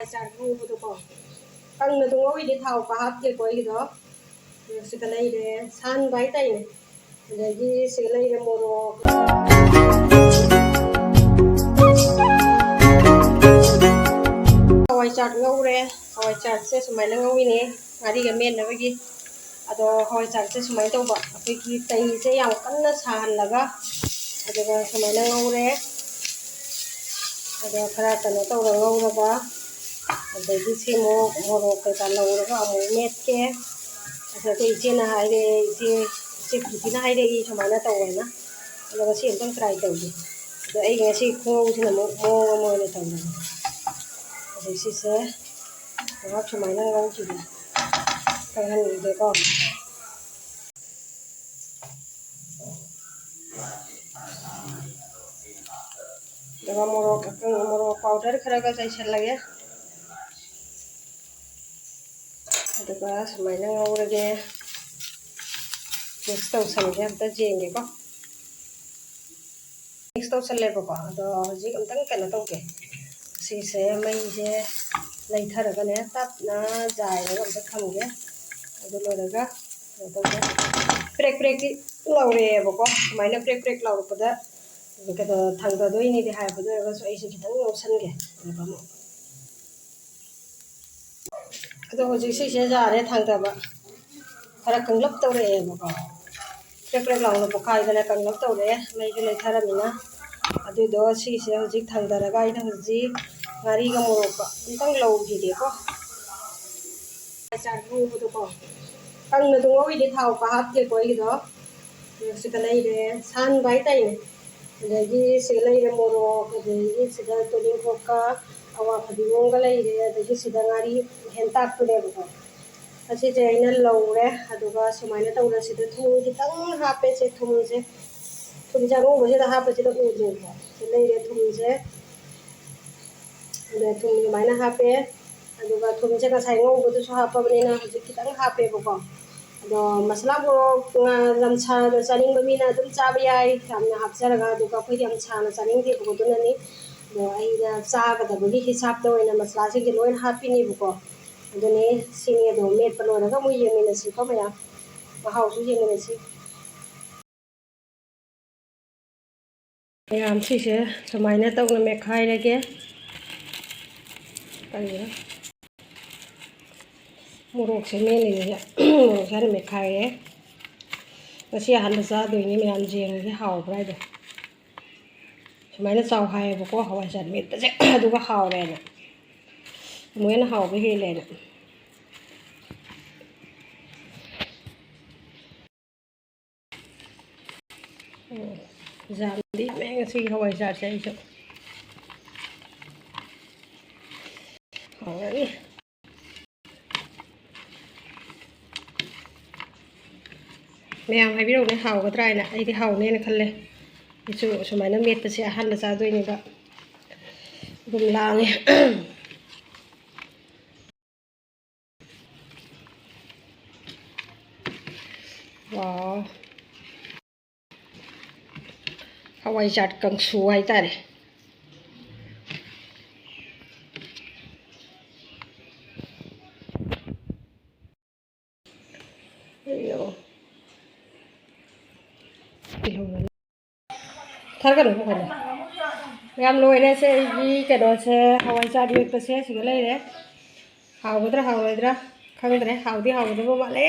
Hawaichar ngô ko kang na tungo idi thau pa hap ke koi do sikalai de san bai tai ne adagi sikalai de moro Hawaichar Hawaichar se sumai na ngawi ne ngari ga men na bagi ado Hawaichar se sumai tau ba apoi ki tai se yang kanna sahan laga adaga sumai na ngaure ado khara kana tau ra ngaura ba adagi simo moro ke ta laura ga amu met ke asa te iche na haire iche kiti na haire I sumai na tau na ado si entang try tau di ado ai ga si ko sina mo na tau na ado si se ngak sumai na ngau chi kang han de ko daga moro powder khara ga jai sel lage daga sumai na ngau rage mix tau san ge amta jenge ko mix tau san le ko ado ji amtang kana tau ke si se mai je lai thar ga ne tap na jai ga amta kham ge ado lo daga to prek ki laure ko sumai na prek laur pa da cái thằng đó đôi này thì hai bữa rồi so ai sẽ cái thằng ngầu sân kìa được không ạ cái đó chỉ sẽ ra đấy thằng đó bạn phải cần lấp tàu đấy mà có cái lòng nó bốc khai cái này cần lấp tàu đấy mấy cái này thay ra mình á cái đó sẽ chỉ thằng đó là cái thằng gì ngari cái mồ có tăng lâu gì đấy có chả ngu cái đó tăng nó tung ngồi đi thao phá hấp cái cái đó sự cái này để san vái tay này adagi sigalai de moro adagi sida toling koka awa phadimong ga lai de adagi sida ngari hentak pune ba asi je ina lawre aduga sumaina tawra sida thum ki tang hape se thum ja go se da hape se da u je ba lai de thum je de thum maina hape aduga thum je ka sai ngong bu su hapa bani na ji ki tang hape ba do masala boro lamcha do chaning ba mina dum cha ba yai kamna hapchara ga do ka khoi lamcha na chaning de bu do nani do ai na cha ga da bu hisab do ina masala se gi loin happy ni bu ko do ne sini do met pa lo ga mu yengminasi ko maya ma hau su yengminasi yam si se samai na tau na me khai le ke tani murok se me ni ya murok sa me khai e ngasi han da sa do ni me am jeng ke hau brai do samai na chau hai bu ko Hawaichar met ta se du ga hau le na mu na hau be he le na jam di me ngasi Hawaichar se iso hau ni ma'am हाइबिरो ने हावगद्रा आइना आइदि हावने ने खल्ले इचु सुमाइना met से हल्ला चादोइनि बा गुम लांगे वाव Hawaichar kangsu hai tare ayo thar ka no ko na ngam loi ne se ji ka do se Hawaichar met pa se siga lai re hawadra khang dre hawdi bo male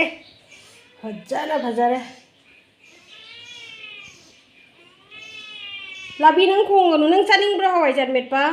phajare labi nang khong no nang chaning bro Hawaichar met pa